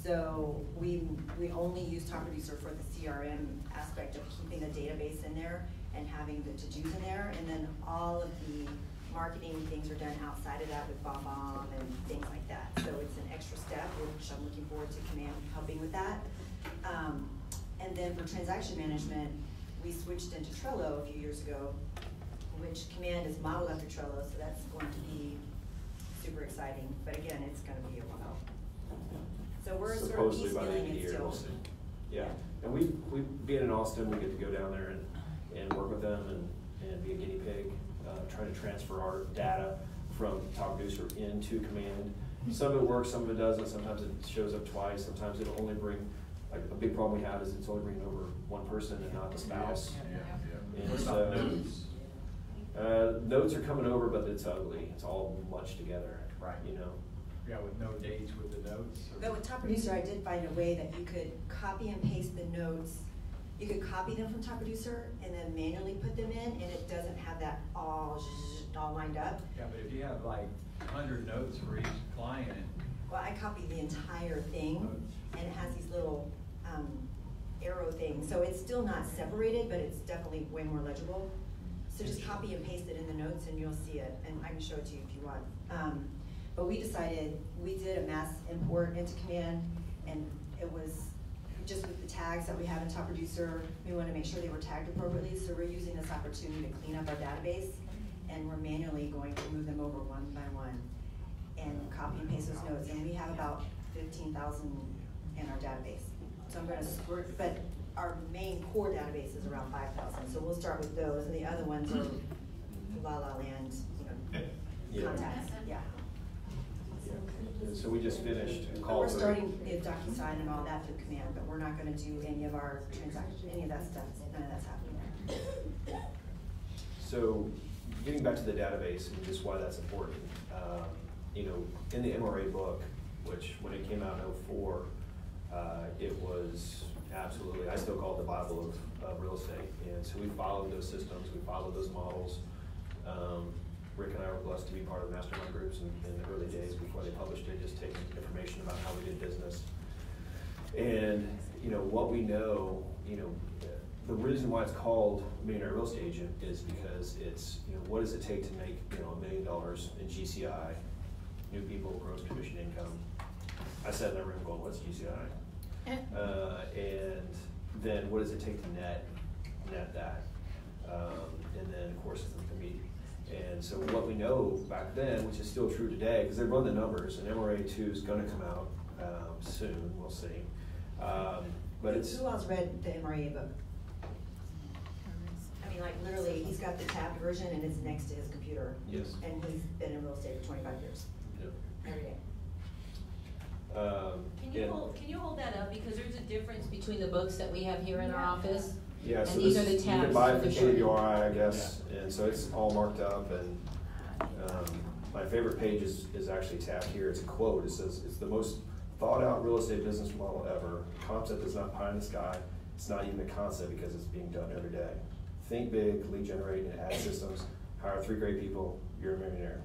So we only use Top Producer for the CRM aspect of keeping the database in there and having the to-dos in there, and then all of the marketing things are done outside of that with BombBomb and things like that. So it's an extra step, which I'm looking forward to Command helping with that. And then for transaction management, we switched into Trello a few years ago, which Command is modeled after Trello, so that's going to be super exciting. But again, it's going to be a while. So we're supposedly sort of by the end of the piecemealing it year, still. we'll see. Yeah, and we being in Austin, we get to go down there and work with them and be a guinea pig, trying to transfer our data from Top Producer into Command. Some of it works, some of it doesn't. Sometimes it shows up twice. Sometimes it'll only bring, like a big problem we have is it's only bringing over one person and not the spouse. Yeah. And so notes are coming over, but it's ugly. It's all munched together. Right. You know. Yeah, with no dates with the notes. But with Top Producer, I did find a way that you could copy and paste the notes. You could copy them from Top Producer and then manually put them in, and it doesn't have that all lined up. Yeah, but if you have like 100 notes for each client. Well, I copied the entire thing, and it has these little arrow things. So it's still not separated, but it's definitely way more legible. So just copy and paste it in the notes, and you'll see it. And I can show it to you if you want. But we decided, we did a mass import into Command, and it was just with the tags that we have in Top Producer, we want to make sure they were tagged appropriately, so we're using this opportunity to clean up our database, and we're manually going to move them over one by one and copy and paste those notes, and we have about 15,000 in our database. So I'm going to, but our main core database is around 5,000, so we'll start with those, and the other ones are La La Land, contacts, yeah. And so we just finished a But call. we're starting the DocuSign and all that through Command, but we're not going to do any of our transactions, any of that stuff. None of that's happening there. So getting back to the database and just why that's important, you know, in the MRA book, which when it came out in 2004, it was absolutely, I still call it the Bible of real estate. And so we followed those systems, we followed those models. Rick and I were blessed to be part of mastermind groups in the early days before they published it, just taking information about how we did business. And, you know, what we know, you know, the reason why it's called Millionaire Real Estate Agent is because it's, you know, what does it take to make, you know, $1 million in GCI, new people, gross commission income. I sat in that room going, what's GCI? And then what does it take to net that? And then, of course, it's the media. And so what we know back then, which is still true today, because they run the numbers, and MRA2 is going to come out soon, we'll see. But it's... Who else read the MRA book? I mean, like literally, he's got the tabbed version and it's next to his computer. Yes. And he's been in real estate for 25 years. Yep. Every day. Can you hold that up, because there's a difference between the books that we have here in our office. Yeah, and so these this, are the tabs. you can buy it from KWI, I guess, and so it's all marked up. And my favorite page is actually tabbed here. It's a quote. It says, "It's the most thought-out real estate business model ever. The concept is not pie in the sky. It's not even a concept because it's being done every day. Think big, lead generate, and add systems. Hire 3 great people. You're a millionaire."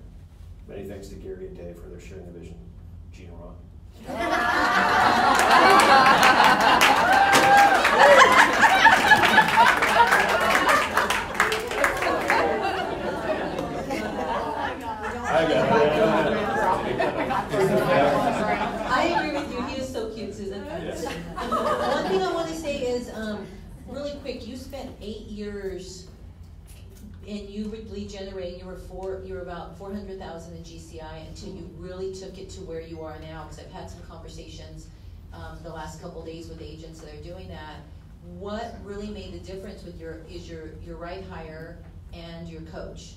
Many thanks to Gary and Dave for their sharing the vision. Gina Ron. I agree with you. He is so cute, Susan. Yes. One thing I want to say is, really quick. You spent 8 years, and you were lead generating. You were about 400,000 in GCI until you really took it to where you are now. Because I've had some conversations the last couple of days with agents that are doing that. What really made the difference with your right hire and your coach?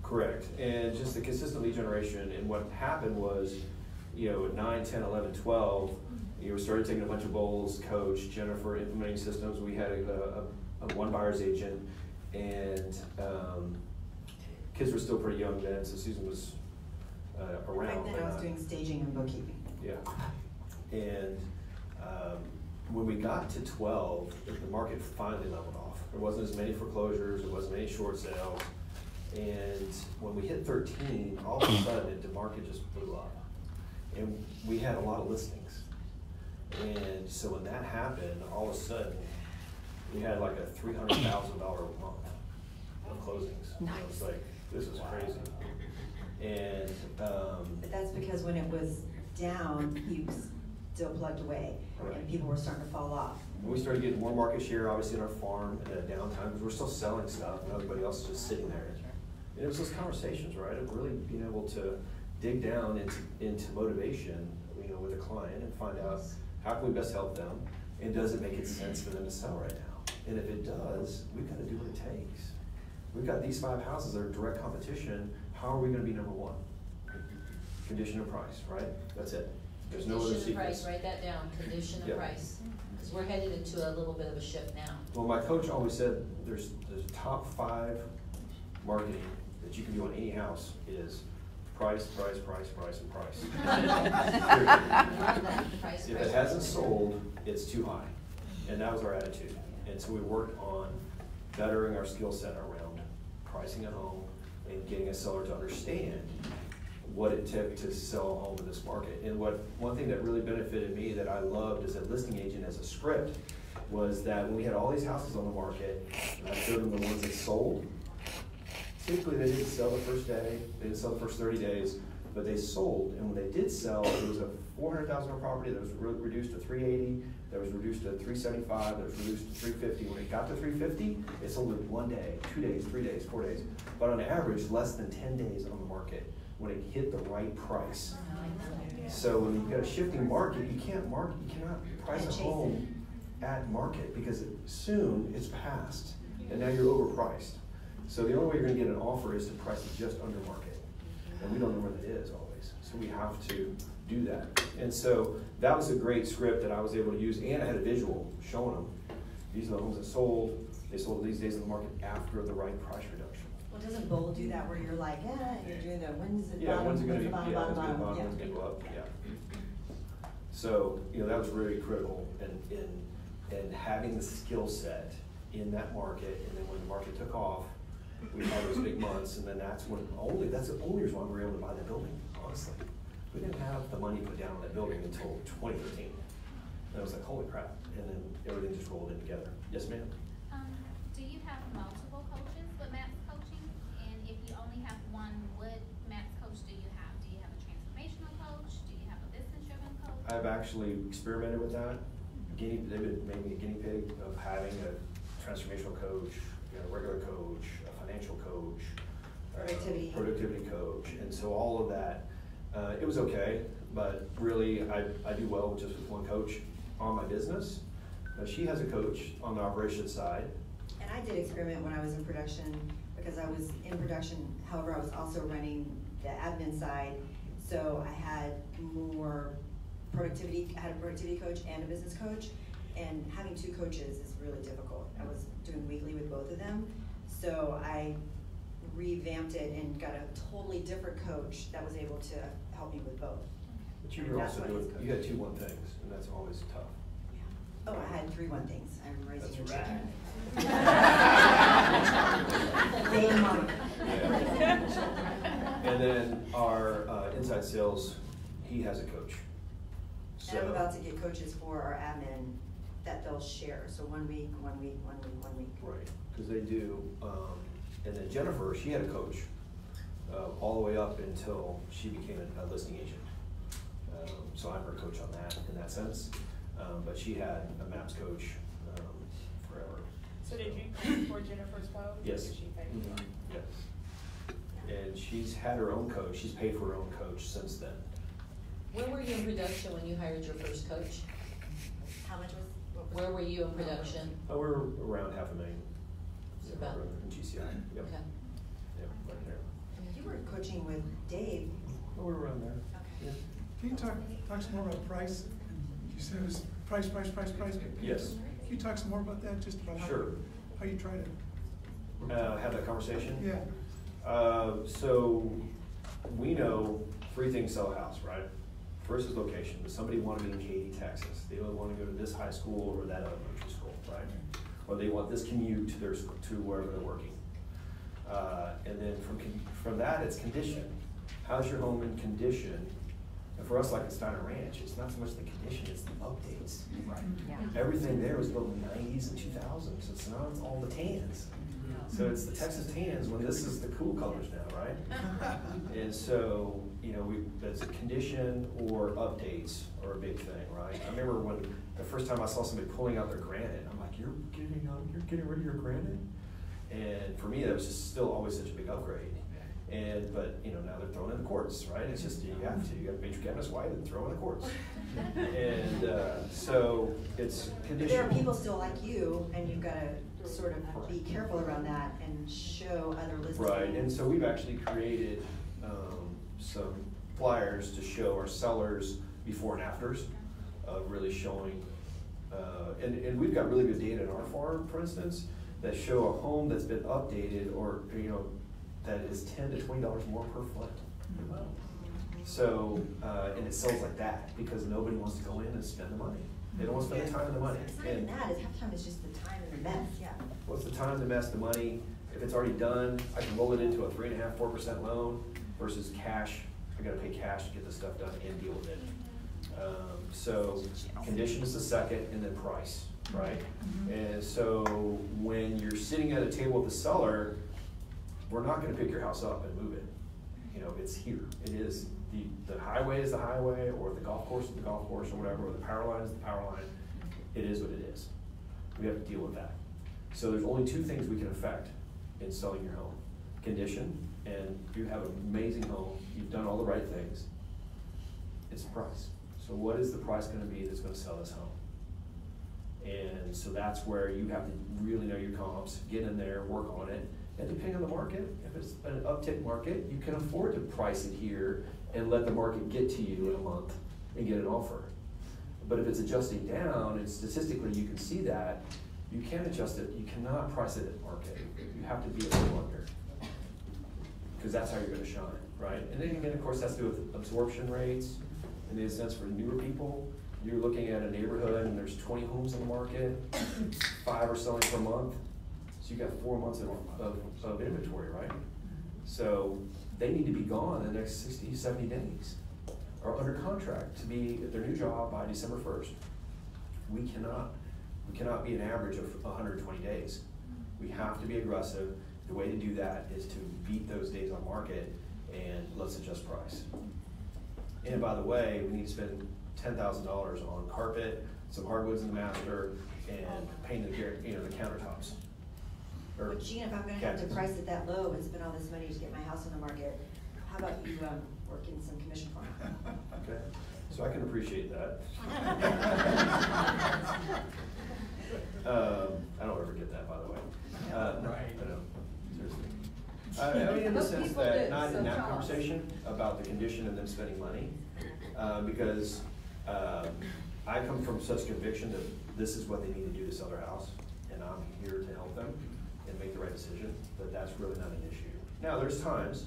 Correct, and just the consistent lead generation. And what happened was, you know, at 9, 10, 11, 12, you know, we started taking a bunch of bowls, coach, Jennifer, implementing systems. We had a one buyer's agent, and kids were still pretty young then, so Susan was around. Back then I was doing staging and bookkeeping. Yeah, and when we got to 12, the market finally leveled off. There wasn't as many foreclosures, there wasn't any short sales. And when we hit 13, all of a sudden the market just blew up. And we had a lot of listings. And so when that happened, all of a sudden, we had like a $300,000 a month of closings. And I was like, this is crazy. And But that's because when it was down, you still plugged away, and people were starting to fall off. and we started getting more market share, obviously, in our farm and at downtime, because we're still selling stuff, and everybody else is just sitting there. And it was those conversations, right, of really being able to dig down into motivation, you know, with a client and find out how can we best help them, and does it make sense for them to sell right now? And if it does, we've got to do what it takes. We've got these 5 houses that are direct competition. How are we going to be number 1? Condition and price, right? That's it. There's no other Condition and secrets. price, write that down, condition and Yep. price, because we're headed into a little bit of a shift now. Well, my coach always said there's top 5 marketing that you can do on any house is price, price, price, price, and price. Love that, price, If price, it hasn't price. sold, it's too high. And that was our attitude. And so we worked on bettering our skill set around pricing a home and getting a seller to understand what it took to sell a home in this market. And one thing that really benefited me that I loved as a listing agent, as a script, was that when we had all these houses on the market, and I showed them the ones that sold, typically they didn't sell the first day, they didn't sell the first 30 days, but they sold. And when they did sell, it was a $400,000 property that was reduced to $380,000, that was reduced to $375,000, that was reduced to $350,000. When it got to $350,000, it sold in 1 day, 2 days, 3 days, 4 days. But on average, less than 10 days on the market when it hit the right price. So when you've got a shifting market, you cannot price a home at market, because soon it's past, and now you're overpriced. So the only way you're gonna get an offer is to price it just under market. And we don't know where that is always. So we have to do that. And so that was a great script that I was able to use, and I had a visual showing them, these are the homes that sold, they sold these days on the market after the right price reduction. Well, doesn't Bold do that where you're like, you're doing the when's the Yeah, bottom, when's it gonna when's be, the bottom, yeah, when's it bottom, gonna bottom, when's it gonna go up, yeah. So, you know, that was really critical in having the skill set in that market, and then when the market took off, we had those big months, and then that's the only reason why we were able to buy that building, honestly. We didn't have the money put down on that building until 2013. And I was like, holy crap, and then everything just rolled in together. Yes, ma'am? Do you have multiple coaches with MAPS coaching? And if you only have one, what MAPS coach do you have? Do you have a transformational coach? Do you have a business-driven coach? I've actually experimented with that. They've been making a guinea pig of having a transformational coach, a regular coach, a financial coach, productivity coach, and so all of that. It was okay, but really I do well just with one coach on my business. She has a coach on the operations side. And I did experiment when I was in production, because I was in production, however, I was also running the admin side. So I had more productivity, I had a productivity coach and a business coach, and having 2 coaches is really difficult. I was doing weekly with both of them. So I revamped it and got a totally different coach that was able to help me with both. But you And were that's also what doing, his coach- you had 2 1 things, and that's always tough. Oh, I had 3 1 things. I'm raising That's your right. children. Yeah. And then our inside sales, he has a coach. And I'm So- about to get coaches for our admin that they'll share. So 1 week, 1 week, 1 week, 1 week. Right, because they do, and then Jennifer, she had a coach all the way up until she became a listing agent. So I'm her coach on that, in that sense. But she had a MAPS coach forever. So did you pay for Jennifer's coach? Yes. Or did she pay for Mhm. it? Yes. And she's had her own coach, she's paid for her own coach since then. Where were you in production when you hired your first coach? How much was? What was Where were you in production? We're around $500,000. It's about- In GCI, yep. Okay. Yep, right there. You were coaching with Dave. Oh, we're around there. Okay. Yeah. Can you talk some more about price? You said it was price. Yes. Can you talk some more about that, just about Sure. how you try to? Have that conversation? Yeah. So we know 3 things sell a house, right? First is location. Does somebody want to be in Katy, Texas? They don't want to go to this high school or that elementary school, right? Or they want this commute to wherever they're working. And then from that, it's condition. How's your home in condition for us, like in Steiner Ranch, it's not so much the condition, it's the updates. Right. Yeah. Everything there was built in the 90s and 2000s. It's not all the tans. So it's the Texas tans when this is the cool colors now, right? And so, you know, it's a condition or updates are a big thing, right? I remember when the first time I saw somebody pulling out their granite, I'm like, you're getting rid of your granite? And for me, that was just still always such a big upgrade. But you know, now they're throwing in the quartz, right? It's just, you have to, you got to paint your cabinets white and throw in the quartz. And so it's condition. There are people still like you, and you've got to sort of be careful around that and show other listings. Right, and so we've actually created some flyers to show our sellers before and afters, really showing, and we've got really good data in our farm, for instance, that show a home that's been updated or, you know, that is $10 to $20 more per foot. So, and it sells like that because nobody wants to go in and spend the money. They don't want to spend the time and the money. It's not even that, it's half the time it's just the time and the mess, yeah. What's the time, the mess, the money? If it's already done, I can roll it into a 3.5%, 4% loan versus cash. I gotta pay cash to get this stuff done and deal with it. So condition is the second, and then price, right? And so when you're sitting at a table with the seller, we're not gonna pick your house up and move it. You know, it's here. It is, the highway is the highway, or the golf course is the golf course, or whatever, or the power line is the power line. It is what it is. We have to deal with that. So there's only two things we can affect in selling your home. Condition, and you have an amazing home, you've done all the right things. It's the price. So what is the price gonna be that's gonna sell this home? And so that's where you have to really know your comps, get in there, work on it. And depending on the market, if it's an uptick market, you can afford to price it here and let the market get to you in a month and get an offer. But if it's adjusting down, and statistically you can see that, you can't adjust it, you cannot price it at market. You have to be a little under. Because that's how you're gonna shine, right? And then again, of course, that's to do with absorption rates. In the sense for newer people, you're looking at a neighborhood and there's 20 homes in the market, 5 are selling per month. So you got 4 months of inventory, right? So they need to be gone in the next 60, 70 days, or under contract to be at their new job by December 1st. We cannot be an average of 120 days. We have to be aggressive. The way to do that is to beat those days on market and let's adjust price. And by the way, we need to spend $10,000 on carpet, some hardwoods in the master, and paint the countertops. But Gina, if I'm gonna have to price it that low and spend all this money to get my house on the market, how about you work in some commission for me? Okay, so I can appreciate that. I don't ever get that, by the way. Right. I know, seriously. I mean, in the Most sense people that, do, not so in that tell us. conversation about the condition and them spending money, because I come from such conviction that this is what they need to do to sell their house, and I'm here to help them and make the right decision, but that's really not an issue. Now, there's times,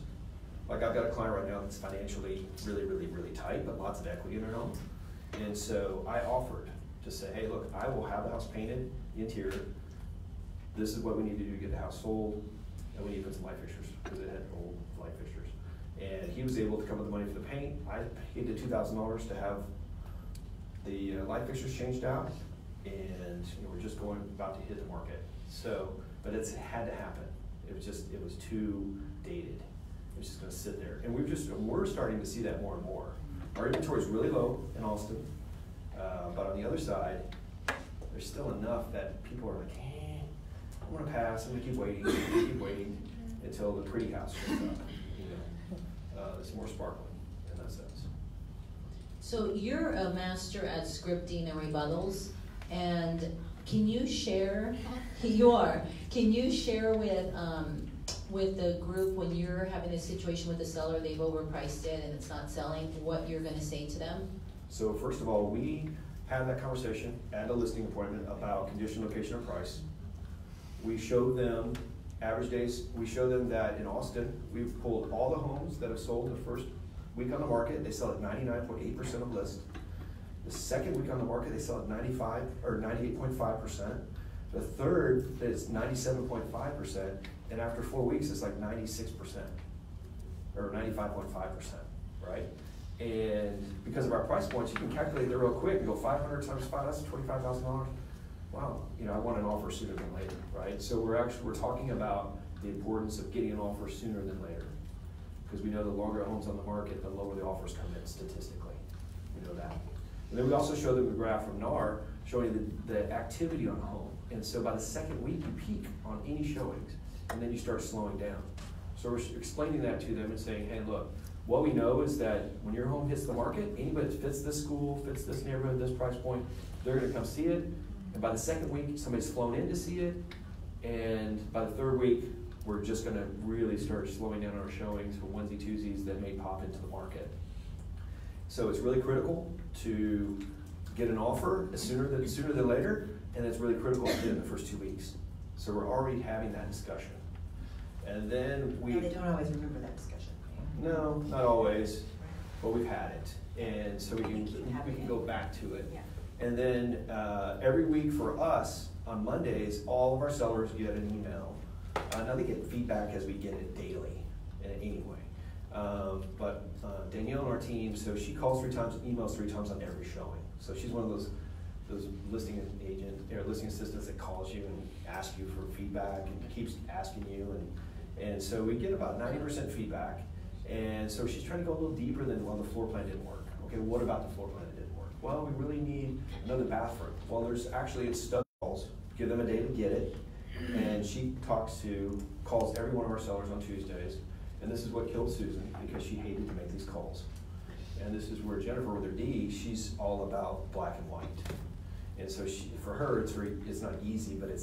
like I've got a client right now that's financially really, really, really tight, but lots of equity in their home. And so I offered to say, hey, look, I will have the house painted, the interior. This is what we need to do to get the house sold, and we need to put some light fixtures, because it had old light fixtures. And he was able to come up with the money for the paint. I paid the $2,000 to have the light fixtures changed out, and we're just about to hit the market. So, but it had to happen. It was too dated. It was just gonna sit there. And we're starting to see that more and more. Our inventory is really low in Austin, but on the other side, there's still enough that people are like, hey, I'm gonna pass, I'm gonna keep waiting until the pretty house shows up. It's more sparkling in that sense. So you're a master at scripting and rebuttals, and can you share, can you share with the group when you're having a situation with the seller, they've overpriced it and it's not selling, what you're gonna say to them? So first of all, we had that conversation at a listing appointment about condition, location, and price. We showed them average days. We showed them that in Austin, we've pulled all the homes that have sold the first week on the market. They sell at 99.8% of list. The second week on the market, they sell at 95 or 98.5%. The third is 97.5%, and after 4 weeks, it's like 96% or 95.5%, right? And because of our price points, you can calculate that real quick and go 500 times 5, that's $25,000. Wow, you know, I want an offer sooner than later, right? So we're talking about the importance of getting an offer sooner than later. Because we know the longer a home's on the market, the lower the offers come in statistically. We know that. And then we also show the graph from NAR showing the activity on a home. And so by the second week, you peak on any showings, and then you start slowing down. So we're explaining that to them and saying, hey, look, what we know is that when your home hits the market, anybody that fits this school, fits this neighborhood, this price point, they're gonna come see it. And by the second week, somebody's flown in to see it. And by the third week, we're just gonna really start slowing down our showings for onesie twosies that may pop into the market. So it's really critical to get an offer sooner than later, and it's really critical to get it in the first 2 weeks. So we're already having that discussion. And then No, they don't always remember that discussion. no, not always, but we've had it. And so we can go back to it. Yeah. And then every week for us, on Mondays, all of our sellers get an email. Now they get feedback as we get it daily, anyway. But Danielle on our team, so she calls 3 times, emails 3 times on every showing. So she's one of those listing assistants that calls you and asks you for feedback and keeps asking you. And so we get about 90% feedback. And so she's trying to go a little deeper than, well, the floor plan didn't work. Okay, what about the floor plan that didn't work? Well, we really need another bathroom. Well, there's actually, it's stud calls. Give them a day to get it. And she calls every one of our sellers on Tuesdays. And this is what killed Susan, because she hated to make these calls. And this is where Jennifer, with her D, she's all about black and white. And so for her, it's not easy, but it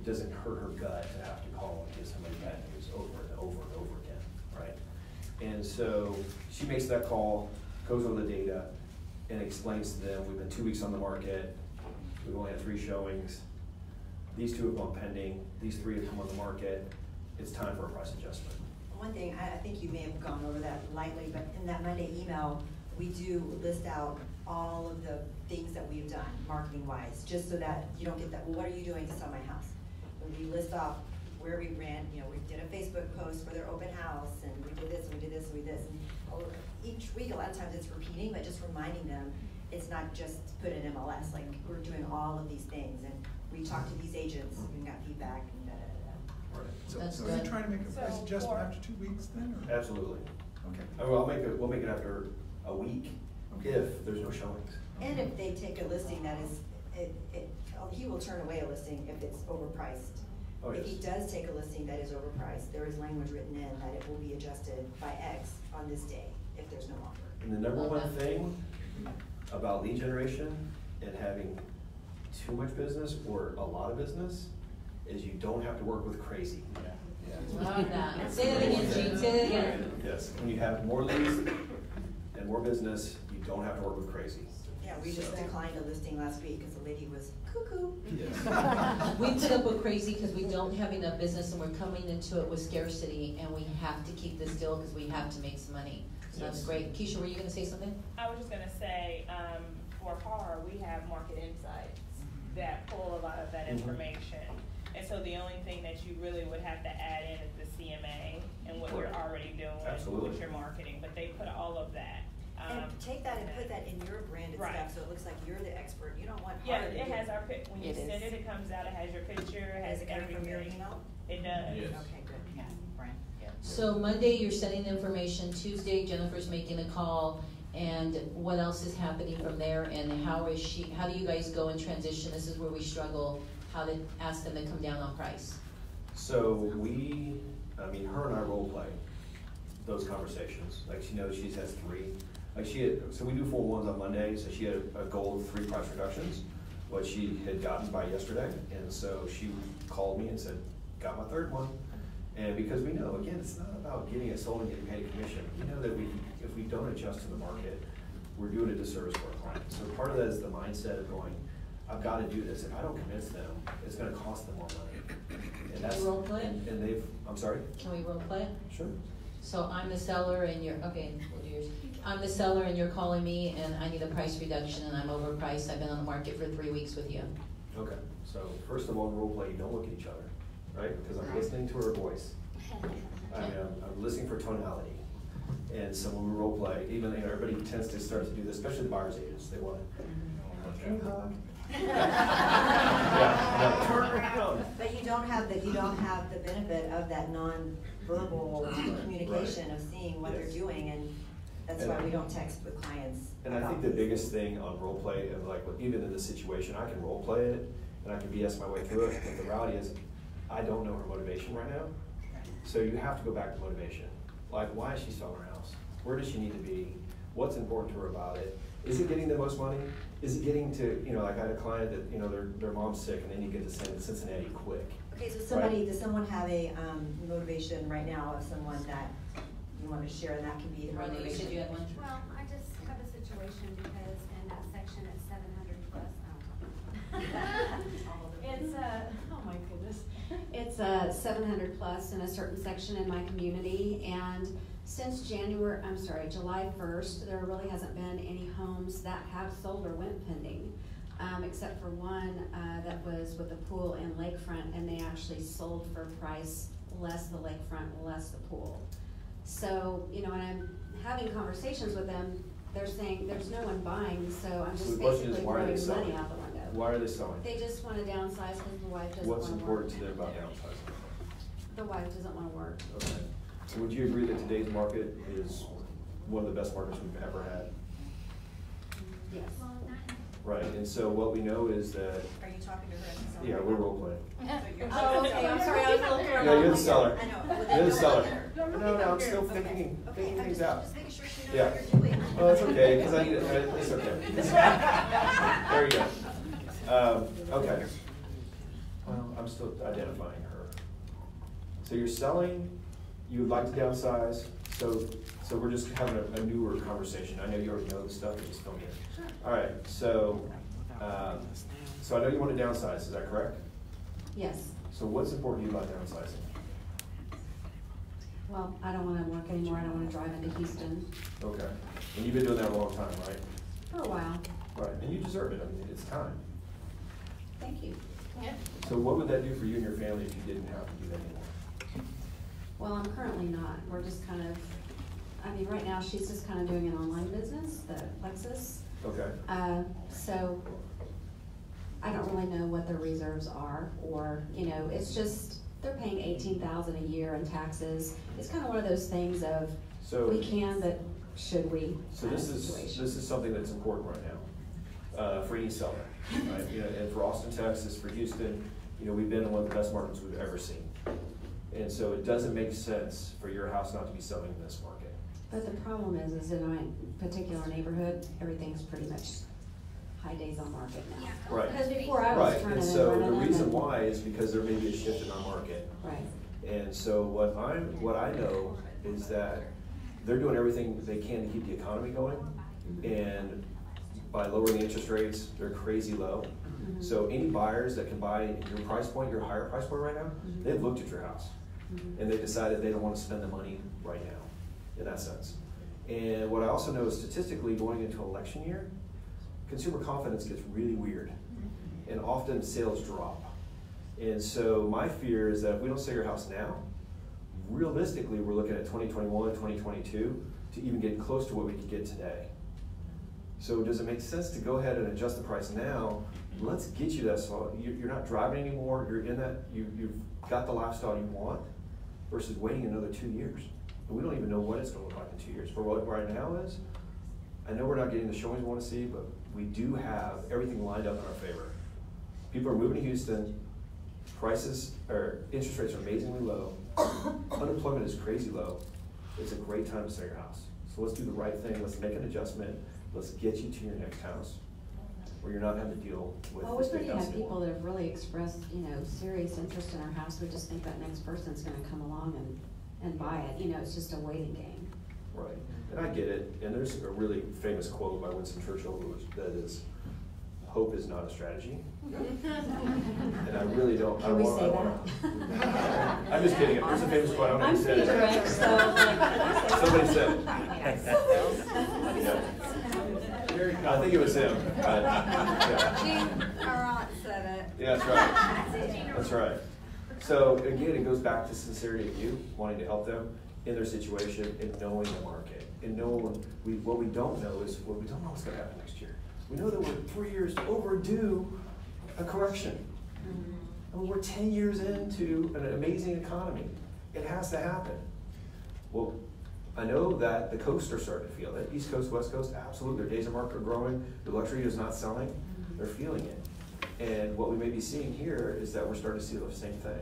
doesn't hurt her gut to have to call and give somebody bad news over and over and over again, right? And so she makes that call, goes over the data, and explains to them, we've been 2 weeks on the market, we've only had 3 showings, these 2 have gone pending, these 3 have come on the market, it's time for a price adjustment. One thing, I think you may have gone over that lightly, but in that Monday email, we do list out all of the things that we've done marketing-wise, just so that you don't get that, well, what are you doing to sell my house? And we list off where we ran, you know, we did a Facebook post for their open house, and we did this, and we did this, and we did this. And each week, a lot of times it's repeating, but just reminding them, it's not just put in MLS, like we're doing all of these things, and we talked to these agents, and got feedback, and da-da-da-da. Right. So That's are you good. trying to make a price So adjustment for- after 2 weeks then, or? Absolutely. Okay. We'll make it after a week, if there's no showings. And if they take a listing that is, he will turn away a listing if it's overpriced. Oh, If he yes. does take a listing that is overpriced, there is language written in that it will be adjusted by X on this day if there's no offer. And the number one Okay. thing about lead generation and having too much business or a lot of business is you don't have to work with crazy. Love that. Say that again, Gene, say that again. Yes, when you have more leads and more business, you don't have to work with crazy. Yeah, we just So- declined a listing last week because the lady was cuckoo. Yes. We put up with crazy because we don't have enough business and we're coming into it with scarcity and we have to keep this deal because we have to make some money. So that's Yes. great. Keisha, were you gonna say something? I was just gonna say, for HAR, we have market insights that pull a lot of that Mhm. information. And so the only thing that you really would have to add in is the CMA and what you're Right. already doing Absolutely. with your marketing, but they put all of that. And take that and put that in your branded Right. stuff, so it looks like you're the expert. You don't want Yeah, Hard to it do. has our, when you It send is. it, it comes out, it has your picture, it has Is it coming everything. from your email? It does. Yes. Okay, good. Yeah, Brent, yeah. So Monday, you're sending information. Tuesday, Jennifer's making a call. And what else is happening from there? And how do you guys go in transition? This is where we struggle, how to ask them to come down on price. So her and I role play those conversations. Like she knows she has 3. So we do 4-1s on Monday, so she had a goal of 3 price reductions, what she had gotten by yesterday. And so she called me and said, got my 3rd one. And because we know, again, it's not about getting it sold and getting paid a commission. We know that if we don't adjust to the market, we're doing a disservice to our clients. So part of that is the mindset of going, I've got to do this. If I don't convince them, it's going to cost them more money. And Can you role play it? And I'm sorry? Can we role play it? Sure. So I'm the seller and okay, we'll do yours. I'm the seller and you're calling me and I need a price reduction and I'm overpriced. I've been on the market for 3 weeks with you. Okay, so first of all, role play, you don't look at each other, right? Because I'm listening to her voice. I'm listening for tonality. And so when we role play, even, you know, everybody tends to start to do this, especially the buyer's agents, they want to, can you hug? Yeah, no, turn around. But you don't have the benefit of that non-verbal communication of seeing what they're Yes. doing, and that's why we don't text with clients. And I think the biggest thing on role play, and like even in this situation, I can role play it and I can BS my way through it, but the reality is, I don't know her motivation right now. So you have to go back to motivation. Like, why is she selling her house? Where does she need to be? What's important to her about it? Is it getting the most money? Is it getting to, you know, like I had a client that, you know, their mom's sick and they need to get to Cincinnati quick. Okay, so does someone have a motivation right now of someone that you want to share, and that can be the Rhonda, you motivation? said you had one? Well, I just have a situation because in that section it's 700 plus, it's oh my goodness. It's 700 plus in a certain section in my community, and since July 1st, there really hasn't been any homes that have sold or went pending, except for one that was with a pool in lakefront, and they actually sold for a price less the lakefront, less the pool. So, you know, when I'm having conversations with them, they're saying there's no one buying, so I'm So just the question is, basically why are they throwing money selling? out the window. Why are they selling? They just want to downsize because the wife doesn't want What's to work. important to them about downsizing? The wife doesn't want to work. Okay. So would you agree that today's market is one of the best markets we've ever had? Yes. Well, not Right, and so what we know is that, Are you talking to her? yeah, we're role playing. Oh, okay, I'm sorry, I was looking Yeah, around. you're the seller. I know. You're the Well, seller. then No, no, I'm still Okay. thinking Okay, I'm things just out. making sure she knows Yeah. what you're doing. Well, it's okay, because it's okay. There you go. Okay. Well, I'm still identifying her. So you're selling, you would like to downsize, so we're just having a newer conversation. I know you already know this stuff, but just fill me in. Sure. All right, so I know you want to downsize, is that correct? Yes. So what's important to you about downsizing? Well, I don't want to work anymore. I don't want to drive into Houston Okay, and you've been doing that a long time, right? for a while. Right, and you deserve it, I mean, it's time. Thank you. So what would that do for you and your family if you didn't have to do that anymore? Well, I'm currently not. We're just kind of, I mean, right now she's just kind of doing an online business, the Lexus. Okay. So I don't really know what their reserves are, or, you know, it's just, they're paying $18,000 a year in taxes. It's kind of one of those things of, So- we can, but should we? So kind of this situation. is something that's important right now, for any seller, right? You know, and for Austin, Texas, for Houston, you know, we've been in one of the best markets we've ever seen. And so it doesn't make sense for your house not to be selling in this market. But the problem is in my particular neighborhood, everything's pretty much high days on market now. Yeah. Right. Because before I was Right, turning and and so running the them reason and- why is because there may be a shift in our market. Right. And so what I know is that they're doing everything they can to keep the economy going. And by lowering the interest rates, they're crazy low. Mhm. So any buyers that can buy your price point, your higher price point right now, Mhm. they've looked at your house. Mhm. And they decided they don't want to spend the money right now, in that sense. And what I also know is statistically going into election year, consumer confidence gets really weird. And often sales drop. And so my fear is that if we don't sell your house now, realistically, we're looking at 2021, 2022 to even get close to what we could get today. So does it make sense to go ahead and adjust the price now? Let's get you that, so you're not driving anymore, you're in that, you've got the lifestyle you want, versus waiting another 2 years. And we don't even know what it's gonna look like in 2 years. For what right now is, I know we're not getting the showings we wanna see, but we do have everything lined up in our favor. People are moving to Houston, interest rates are amazingly low, unemployment is crazy low. It's a great time to sell your house. So let's do the right thing, let's make an adjustment, let's get you to your next house, where you're not having to deal with Well, this we've big already house had people anymore. that have really expressed, you know, serious interest in our house. We just think that next person's gonna come along and buy it. You know, it's just a waiting game. Right, and I get it, and there's a really famous quote by Winston Churchill that is, hope is not a strategy. And I really don't, I Can we want, say that. I'm just kidding, there's a famous quote, I don't know I'm who said pretty it. direct, so like. Somebody said it. Yeah. I think it was him, but, yeah. Arant said it. Yeah, that's right. That's right. So again, it goes back to sincerity of you, wanting to help them. in their situation and knowing the market. And knowing, what we don't know is, we don't know what's gonna happen next year. We know that we're 3 years overdue a correction. I mean, we're 10 years into an amazing economy. It has to happen. Well, I know that the coasts are starting to feel it. East Coast, West Coast, absolutely. Their days of market are growing. The luxury is not selling. They're feeling it. And what we may be seeing here is that we're starting to see the same thing.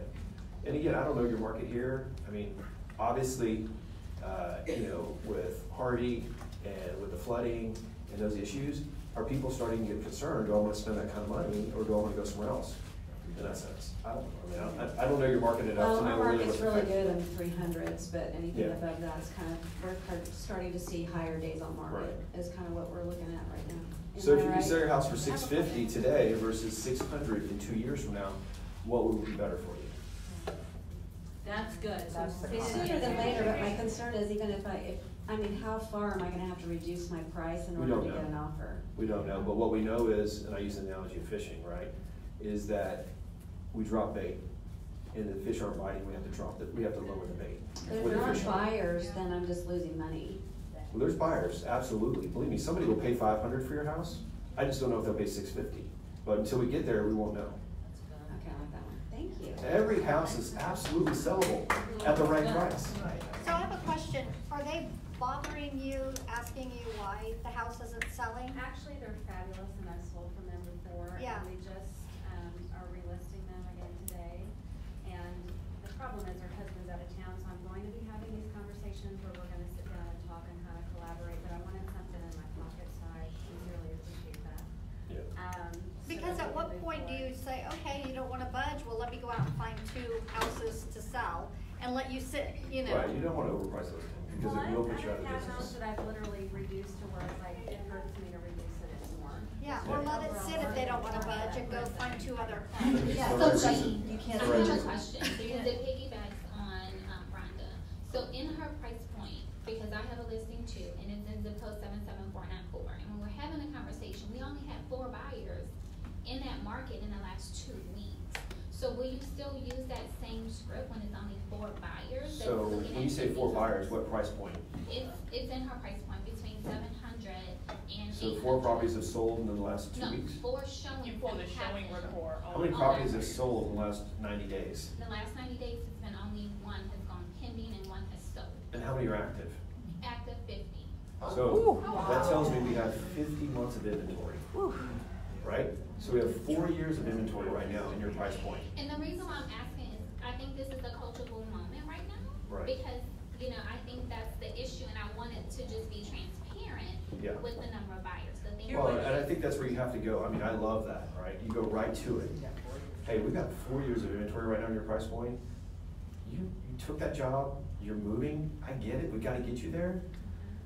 And again, I don't know your market here. I mean, obviously, with Harvey and with the flooding and those issues, are people starting to get concerned? Do I want to spend that kind of money, or do I want to go somewhere else? In that sense, I don't know. I mean, I don't know your market enough to know Our really market's what's really affected. good in 300s, but anything Yeah. above that is kind of, we're starting to see higher days on market, is kind of what we're looking at right now. So Am if I you right? can sell your house for $650 today versus $600 in 2 years from now, what would be better for you? That's good. That's the Sooner than later, but my concern is even if I mean, how far am I gonna have to reduce my price in We order don't to know. get an offer? We don't know, but what we know is, and I use the analogy of fishing, right, is that we drop bait, and the fish aren't biting, we have to lower the bait. But if with the there aren't fish. buyers, then I'm just losing money. Well, there's buyers, absolutely. Believe me, somebody will pay $500 for your house. I just don't know if they'll pay $650. But until we get there, we won't know. Okay, I like that one. Thank you. Every house is absolutely sellable at the right price. So I have a question. Are they bothering you, asking you why the house isn't selling? Actually, they're fabulous, and I've sold from them before. Yeah. And we just are relisting them again today. And the problem is her husband's out of town, so I'm going to be having these conversations where we're gonna sit down and talk on how to collaborate, but I wanted something in my pocket, so I sincerely appreciate that. Yeah. Because at what point do you say, okay, you don't wanna budge, well, let me go out and find 2 houses to sell and let you sit, you know? Right, you don't want to overprice those things, because Well, it will put you out of I have house business. that I've literally reduced to where it's like, it hurts me to reduce it anymore. Yeah, or let it sit if they don't wanna budge and go find 2 other homes. Yeah, So so that's- Jean, you can't. I have a question, because it piggybacks on, Rhonda. So in her price point, because I have a listing too, and it's in zip code 77494, and when we're having a conversation, we only had 4 buyers in that market in the last 2 weeks. So will you still use that same script when it's only 4 buyers? that's So looking when you at say 4 50? buyers, what price point? It's in her price point between 700 and 800. So 4 properties have sold in the last 2 weeks? No, 4 showings. You pull the that showing happened. report. How many properties have sold in the last 90 days? The last 90 days, it's been only 1 has gone pending and 1 has sold. And how many are active? Active 50. So that tells me we have 50 months of inventory, right? So we have 4 years of inventory right now in your price point. And the reason why I'm asking is, I think this is a coachable moment right now. Right. Because, I think that's the issue, and I wanted to just be transparent Yeah. with the number of buyers. The thing Well, is- and I think that's where you have to go. I mean, I love that, right? You go right to it. Hey, we've got 4 years of inventory right now in your price point. You took that job, you're moving, I get it, we gotta get you there.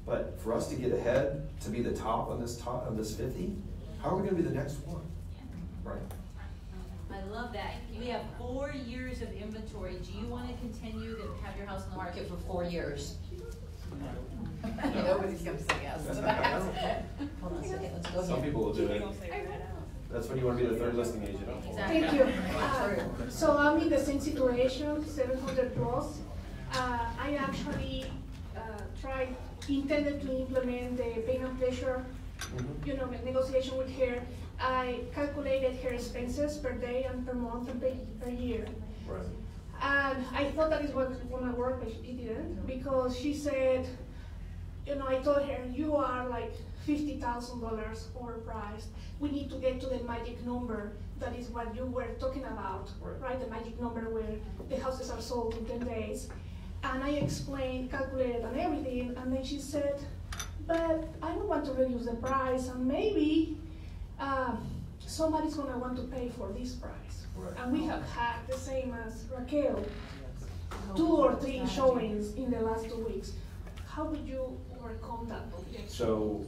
But for us to get ahead, to be the top on this 50, how are we gonna be the next one? Right? I love that. We have 4 years of inventory. Do you wanna continue to have your house on the market for 4 years? Nobody's gonna say yes to that. Hold on a second, let's go Some here. people will do You it. gonna say that out? That's when you wanna be the 3rd listing agent. Exactly. Thank you. So I'm in the same situation, 700 plus. I actually intended to implement the pain and pleasure, negotiation with her. I calculated her expenses per day and per month and per year. Right. And I thought that it was gonna work, but it didn't, because she said, I told her, you are like $50,000 overpriced. We need to get to the magic number. That is what you were talking about, right? The magic number where the houses are sold in 10 days. And I explained, calculated and everything, and then she said, but I don't want to reduce the price, and maybe somebody's gonna want to pay for this price. Right. And we have had the same as Raquel, 2 or 3 showings in the last 2 weeks. How would you overcome that objection? So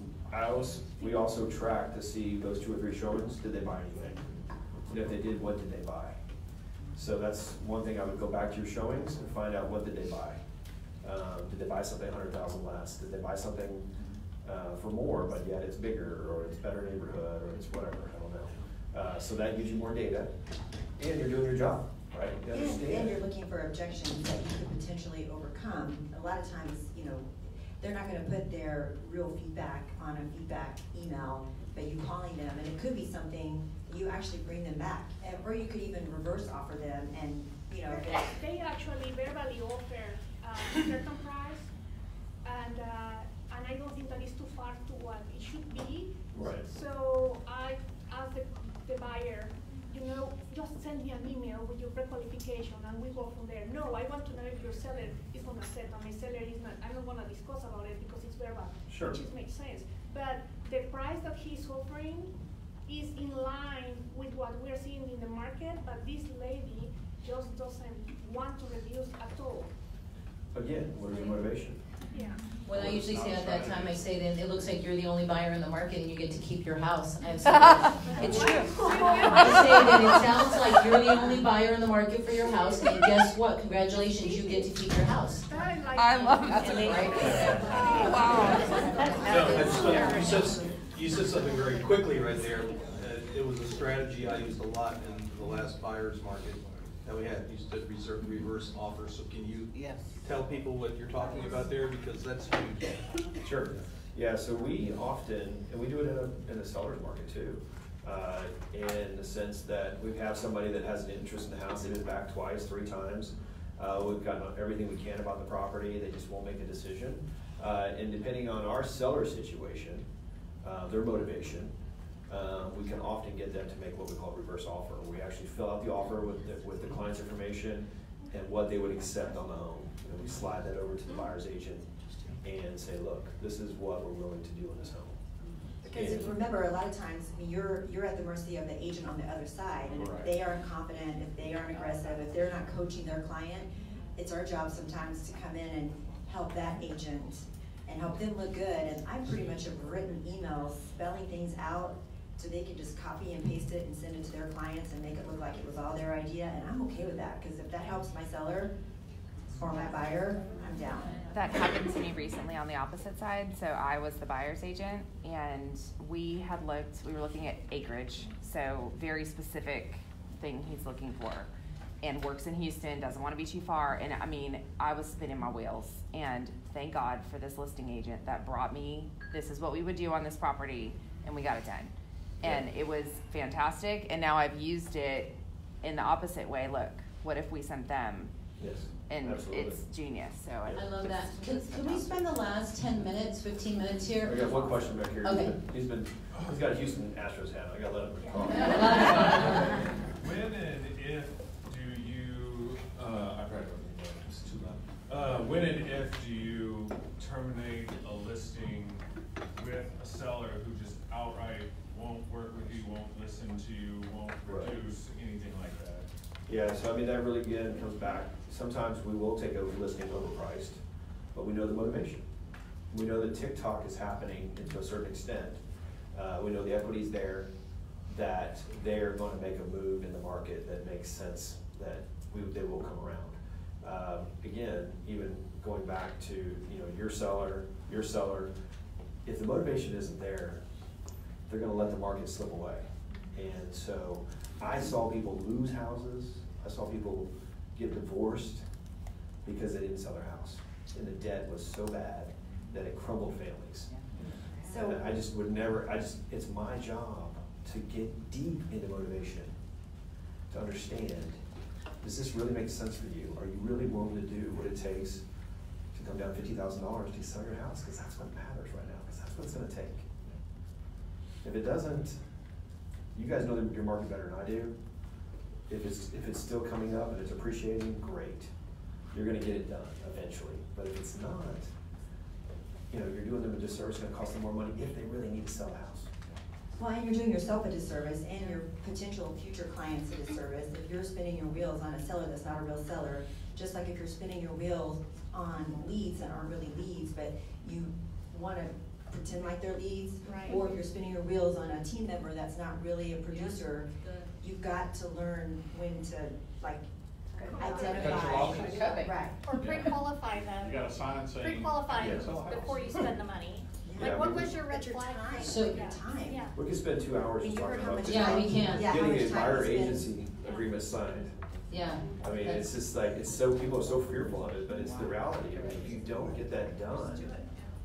we also track to see those 2 or 3 showings, did they buy anything? And if they did, what did they buy? So that's one thing I would go back to your showings and find out what did they buy. Did they buy something 100,000 less? Did they buy something for more, but yet it's bigger, or it's better neighborhood, or it's whatever, I don't know. So that gives you more data, and you're doing your job. right? You And understand. you're looking for objections that you could potentially overcome. A lot of times, they're not gonna put their real feedback on a feedback email, but you calling them, and it could be something, you actually bring them back. Or you could even reverse offer them and, They actually verbally offer a certain price, and I don't think that is too far to what it should be. Right. So I asked the buyer, just send me an email with your pre-qualification and we go from there. No, I want to know if your seller is gonna accept, and my seller is not, I don't wanna discuss about it because it's verbal. Sure. Which makes sense. But the price that he's offering is in line with what we're seeing in the market, but this lady just doesn't want to reduce at all. Again, what is your motivation? Yeah. What I usually say at that time, I say then, it looks like you're the only buyer in the market and you get to keep your house. I have something- It's true. I say that it sounds like you're the only buyer in the market for your house, and guess what? Congratulations, you get to keep your house. I love that. No, you said something very quickly right there. It was a strategy I used a lot in the last buyer's market that we had. Used to reverse offers. So can you tell people what you're talking about there, because that's huge. Sure. Yeah, so we often, and we do it in a seller's market too, in the sense that we have somebody that has an interest in the house, they've been back twice, 3 times. We've gotten everything we can about the property, they just won't make a decision. And depending on our seller situation, their motivation, we can often get them to make what we call a reverse offer. We actually fill out the offer with the client's information and what they would accept on the home. And we slide that over to the buyer's agent and say, look, this is what we're willing to do in this home. Because if you remember, a lot of times, you're at the mercy of the agent on the other side, and if they aren't confident, if they aren't aggressive, if they're not coaching their client, it's our job sometimes to come in and help that agent and help them look good. And I pretty much have written emails spelling things out so they can just copy and paste it and send it to their clients and make it look like it was all their idea, and I'm okay with that, because if that helps my seller or my buyer, I'm down. That happened to me recently on the opposite side. So I was the buyer's agent, and we were looking at acreage, so very specific thing he's looking for, and works in Houston, doesn't want to be too far. And I mean, I was spinning my wheels, and thank God for this listing agent that brought me, this is what we would do on this property, and we got it done. And it was fantastic, and now I've used it in the opposite way. Look, what if we sent them? Yes, and absolutely. It's genius. So I love that. Can we spend the last 10 minutes, 15 minutes here? I got one question back here. Okay. He's got a Houston Astros hat. I gotta let him talk. When and if do you, I probably don't need that, it's too loud. When and if do you terminate a listing with a seller who just outright won't work with you, won't listen to you, won't produce anything like that? Yeah, so I mean, that really again comes back. Sometimes we will take a listing overpriced, but we know the motivation. We know that TikTok is happening to a certain extent. We know the equity's there, that they're going to make a move in the market that makes sense, that they will come around. Again, even going back to your seller, if the motivation isn't there, they're going to let the market slip away. And so I saw people lose houses. I saw people get divorced because they didn't sell their house. And the debt was so bad that it crumbled families. So and I just would never, it's my job to get deep into motivation, to understand, does this really make sense for you? Are you really willing to do what it takes to come down $50,000 to sell your house? Because that's what matters right now, because that's what it's going to take. If it doesn't, you guys know your market better than I do. If it's still coming up and it's appreciating, great. You're going to get it done eventually. But if it's not, you're doing them a disservice. It's going to cost them more money if they really need to sell the house. Well, and you're doing yourself a disservice and your potential future clients a disservice if you're spinning your wheels on a seller that's not a real seller. Just like if you're spinning your wheels on leads that aren't really leads, but you want to pretend like they're leads, or if you're spinning your wheels on a team member that's not really a producer, you've got to learn when to identify. Right. Or pre-qualify them. You got a sign saying. Pre-qualify before you spend the money. Like, what was your red flag? So your time. We could spend 2 hours just talking about Yeah, we can. getting a buyer agency agreement signed. Yeah. I mean, it's just like, it's so, people are so fearful of it, but it's the reality. I mean, if you don't get that done,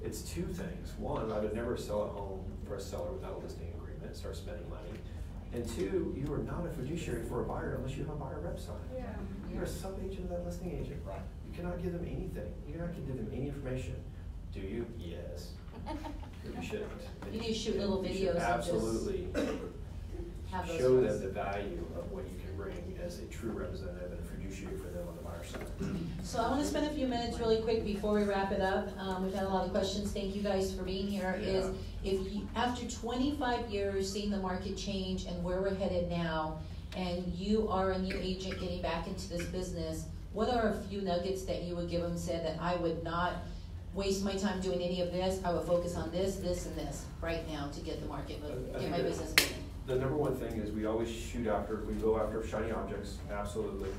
it's two things. One, I would never sell a home for a seller without a listing agreement, start spending money. And two, you are not a fiduciary for a buyer unless you have a buyer rep sign. You're a sub-agent of that listing agent. You cannot give them anything. You cannot give them any information. Do you? Yes. You shouldn't. You need to shoot little You should videos of this. absolutely Have those show ones. them the value of what you can bring as a true representative and a fiduciary for them on the buyer side. So I want to spend a few minutes really quick before we wrap it up. We've had a lot of questions. Thank you guys for being here. Yeah. Is if you, after 25 years seeing the market change and where we're headed now, and you are a new agent getting back into this business, what are a few nuggets that you would give them, said that I would not waste my time doing any of this, I would focus on this, this, and this right now to get the market moving, get my business moving? The number one thing is we always we go after shiny objects, absolutely.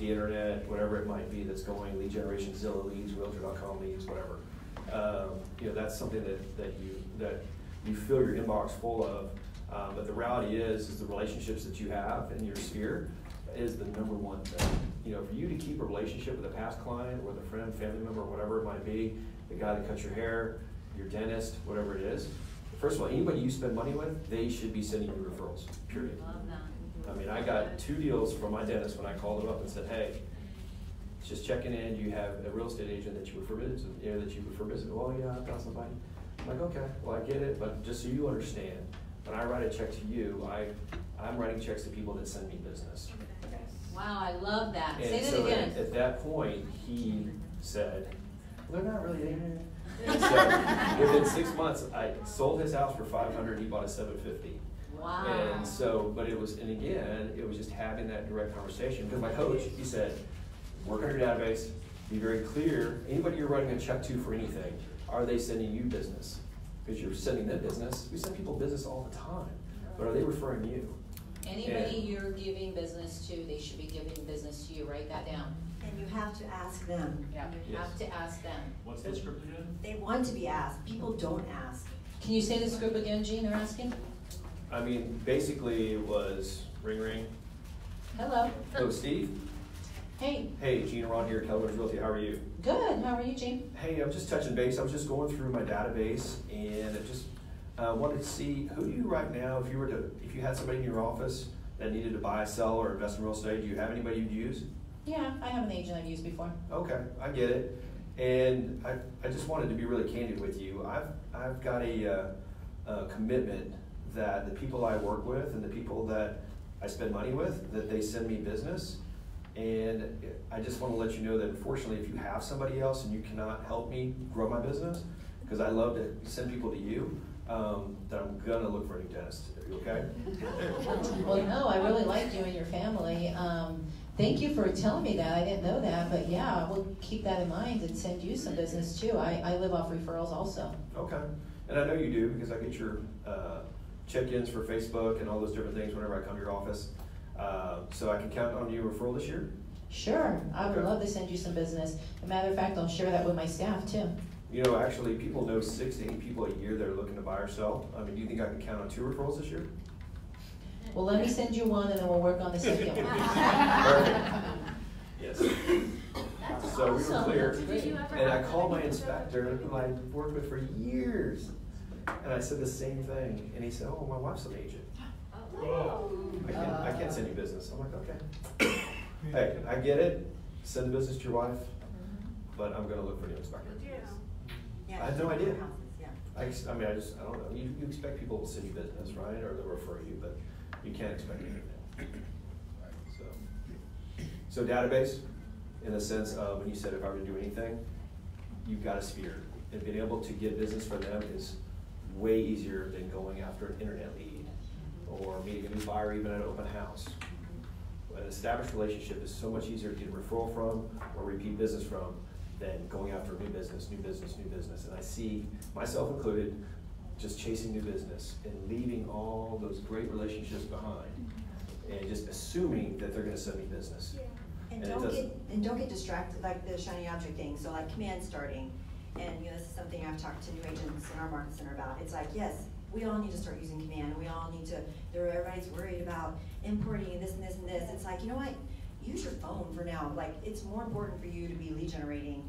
The internet, whatever it might be that's going, lead generation, Zillow leads, Realtor.com leads, whatever. You know, that's something that you fill your inbox full of. But the reality is the relationships that you have in your sphere is the number one thing. You know, for you to keep a relationship with a past client, with a friend, family member, whatever it might be, the guy that cuts your hair, your dentist, whatever it is. First of all, anybody you spend money with, they should be sending you referrals, period. Love that. I mean, I got 2 deals from my dentist when I called him up and said, hey, just checking in, you have a real estate agent that you refer business, that you refer business. Well, yeah, I've got somebody. I'm like, okay, well, I get it, but just so you understand, when I write a check to you, I'm writing checks to people that send me business. Wow, I love that. And Say that so again. at that point, he said, well, they're not really in it. So within 6 months, I sold his house for $500. He bought it $750. Wow. And so, but it was, and again, it was just having that direct conversation. Because my coach, he said, work on your database, be very clear. Anybody you're writing a check to for anything, are they sending you business? Because you're sending them business. We send people business all the time, but are they referring you? Anybody you're giving business to, they should be giving business to you. Write that down. And you have to ask them. Yeah. You have to ask them. What's the script again? They want to be asked. People don't ask. Can you say the script again, Gene? They're asking. I mean, basically it was ring ring. Hello. Oh, Steve? Hey. Hey, Gene, Arant here, Keller Williams Realty. How are you? Good. How are you, Gene? Hey, I'm just touching base. I was just going through my database and I just wanted to see, who do you right now, if you had somebody in your office that needed to buy, sell, or invest in real estate, do you have anybody you'd use? Yeah, I have an agent I've used before. Okay, I get it. And I just wanted to be really candid with you. I've got a commitment that the people I work with and the people that I spend money with, that they send me business. And I just want to let you know that unfortunately, if you have somebody else and you cannot help me grow my business, because I love to send people to you, that I'm gonna look for a new dentist. Are you okay? Well, no, I really like you and your family. Thank you for telling me that. I didn't know that, but yeah, we'll keep that in mind and send you some business too. I live off referrals also. Okay, and I know you do because I get your check-ins for Facebook and all those different things whenever I come to your office. So I can count on you referral this year? Sure, I would Okay. love to send you some business. As a matter of fact, I'll share that with my staff too. You know, actually, people know 6 to 8 people a year that are looking to buy or sell. I mean, do you think I can count on 2 referrals this year? Well, let me send you one and then we'll work on the second one. Yes. That's So we were awesome. clear, That's great. and I called my inspector, who I worked with for years, and I said the same thing, and he said, "Oh, my wife's an agent. I can't send you business." I'm like, "Okay." Hey, I get it. Send the business to your wife, but I'm going to look for a new inspector. Yeah, I had no idea. yeah. I don't know. You expect people to send you business, right, or they'll refer you, but you can't expect anything. So database, in the sense of when you said if I were to do anything, you've got a sphere, and being able to get business for them is way easier than going after an internet lead or meeting a new buyer even at an open house. An established relationship is so much easier to get a referral from or repeat business from than going after new business, new business, new business. And I see, myself included, just chasing new business and leaving all those great relationships behind and just assuming that they're gonna send me business. And it don't get distracted like the shiny object thing. So like command starting, and this is something I've talked to new agents in our market center about. It's like, yes, we all need to start using command. We all need to. Everybody's worried about importing this and this and this. It's like, you know what? use your phone for now. Like, it's more important for you to be lead generating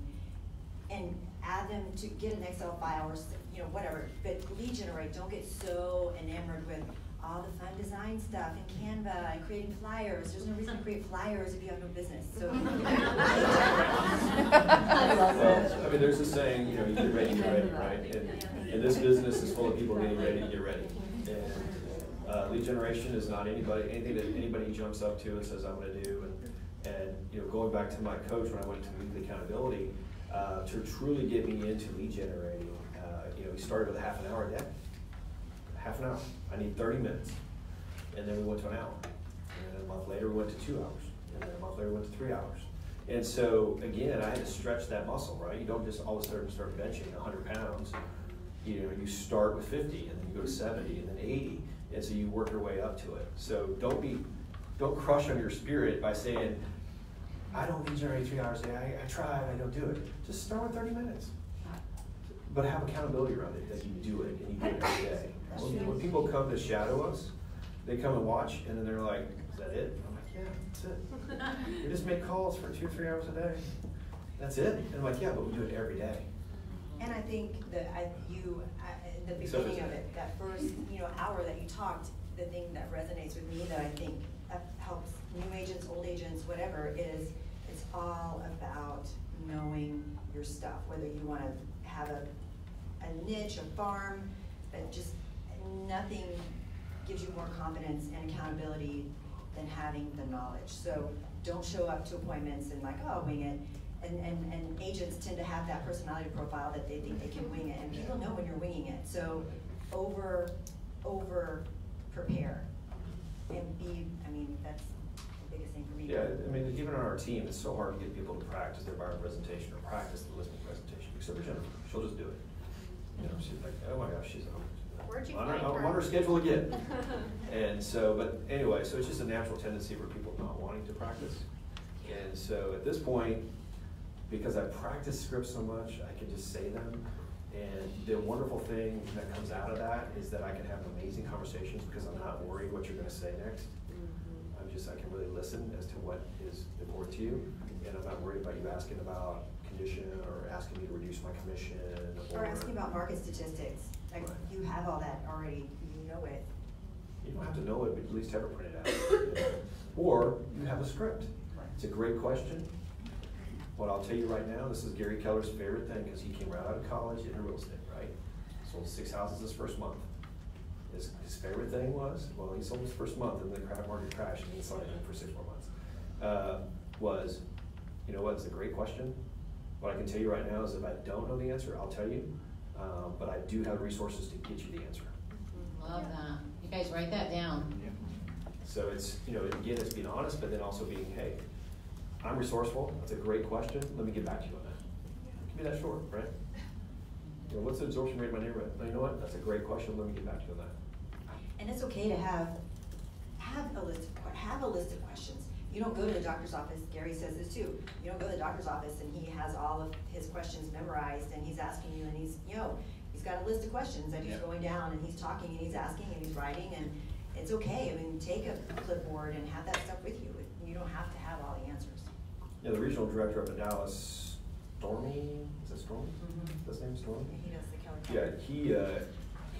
and add them to get an Excel file or, you know, whatever. But lead generate, don't get so enamored with all the fun design stuff in Canva and creating flyers. There's no reason to create flyers if you have no business. So, I love it. I mean, there's a saying, you know, you get ready, you're ready, right? And this business is full of people getting ready to get ready. And lead generation is not anything that anybody jumps up to and says, I'm gonna do. And you know, going back to my coach when I went to weekly accountability, to truly get me into lead generating, you know, we started with a half an hour a day. Half an hour. I need 30 minutes. And then we went to an hour. And then a month later we went to 2 hours. And then a month later we went to 3 hours. And so again, I had to stretch that muscle, right? You don't just all of a sudden start benching 100 pounds. You know, you start with 50 and then you go to 70 and then 80. And so you work your way up to it. So don't crush on your spirit by saying, I don't lead generate 3 hours a day. I try, I don't do it. Just start with 30 minutes. But have accountability around it, that you do it and you do it every day. When people come to shadow us, they come and watch and then they're like, is that it? I'm like, yeah, that's it. We just make calls for 2 or 3 hours a day. That's it? And I'm like, yeah, but we do it every day. and I think that the beginning of it, that first, you know, hour that you talked, the thing that resonates with me that I think helps new agents, old agents, whatever, is it's all about knowing your stuff, whether you want to have a niche, a farm, but just nothing gives you more confidence and accountability than having the knowledge. So don't show up to appointments and like, oh, I'll wing it. And agents tend to have that personality profile that they think they can wing it, and people know when you're winging it. So over prepare and be, I mean, that's the biggest thing for me. Yeah, I mean, even on our team, it's so hard to get people to practice their buyer presentation or practice the listing presentation, except for Jennifer. She'll just do it. You know, she's like, oh my gosh, Where'd you I'm find her? on her schedule again. And so, but anyway, so it's just a natural tendency for people not wanting to practice. And so at this point, because I practice scripts so much, I can just say them. And the wonderful thing that comes out of that is that I can have amazing conversations because I'm not worried what you're gonna say next. I can really listen as to what is important to you. And I'm not worried about you asking about condition or asking me to reduce my commission. Or asking about market statistics. Like, Right. you have all that already, you know it. You don't have to know it, but at least have it printed out. You know? Or you have a script. It's a great question. What I'll tell you right now, this is Gary Keller's favorite thing because he came right out of college into real estate, right? Sold 6 houses his first month. His favorite thing was, well, he sold his first month and the market crashed and he sold it for 6 more months. Was, you know what, it's a great question. What I can tell you right now is if I don't know the answer, I'll tell you. But I do have resources to get you the answer. Love that. You guys write that down. So it's, you know, again, it's being honest, but then also being, hey, I'm resourceful. That's a great question. Let me get back to you on that. It can be that short, right? You know, what's the absorption rate of my neighborhood? You know what? That's a great question. Let me get back to you on that. And it's okay to have a list of questions. You don't go to the doctor's office, Gary says this too, you don't go to the doctor's office and he has all of his questions memorized and he's asking you and he's got a list of questions that he's going down and he's talking and he's asking and he's writing, and it's okay. I mean, take a clipboard and have that stuff with you. You don't have to have all the answers. Yeah, the regional director up in Dallas, Stormy, is that Stormy? Mm-hmm. His name's Stormy? He does the Keller. Yeah,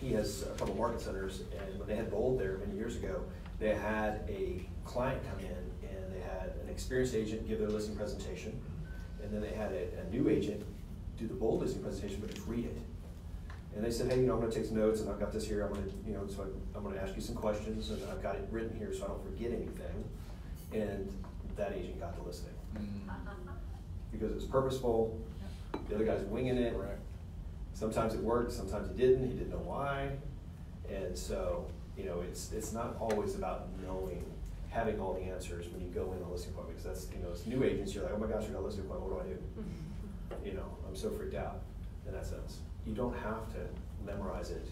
he has a couple market centers, and when they had Bold there many years ago, they had a client come in and they had an experienced agent give their listing presentation, and then they had a new agent do the Bold listing presentation, but just read it. And they said, hey, you know, I'm gonna take some notes and I've got this here, I'm gonna, you know, so I'm gonna ask you some questions and I've got it written here so I don't forget anything. And that agent got the listing. Because it was purposeful, the other guy's winging it. Sometimes it worked, sometimes it didn't, he didn't know why. And so, you know, it's not always about having all the answers when you go in a listing appointment, because that's, you know, as new agents, you're like, oh my gosh, I got a listing appointment, what do I do? You know, I'm so freaked out in that sense. You don't have to memorize it.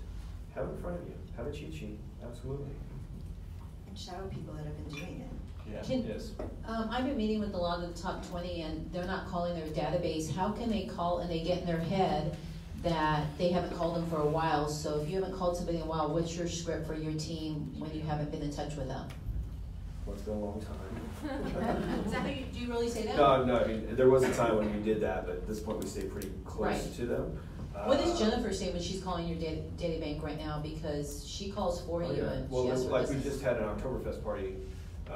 Have it in front of you, have a cheat sheet, absolutely. And shadow people that have been doing it. Yes. I've been meeting with a lot of the top 20 and they're not calling their database. How can they call and they get in their head that they haven't called them for a while? So if you haven't called somebody in a while, what's your script for your team when you haven't been in touch with them? Well, it's been a long time. Is that how you, do you really say that? No, I mean, there was a time when we did that, but at this point we stay pretty close Right. to them. What does Jennifer say when she's calling your data bank right now? Because she calls for Oh, you yeah. and Well, she has her like we business. just had an Oktoberfest party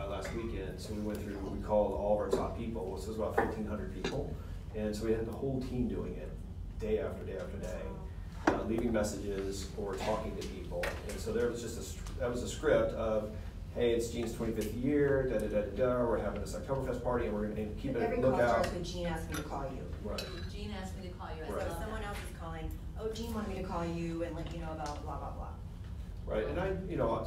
last weekend, so we went through, we called all of our top people, so it was about 1,500 people. And so we had the whole team doing it, day after day after day, leaving messages or talking to people. And so there was just that was a script of, hey, it's Jean's 25th year, da-da-da-da-da, we're having this Oktoberfest party, and we're gonna keep it, Every look call out. starts with Jean asked me to call you. Right. Jean asked me to call you. Right. So someone else is calling, oh, Jean wanted me to call you and let you know about blah, blah, blah. Right, and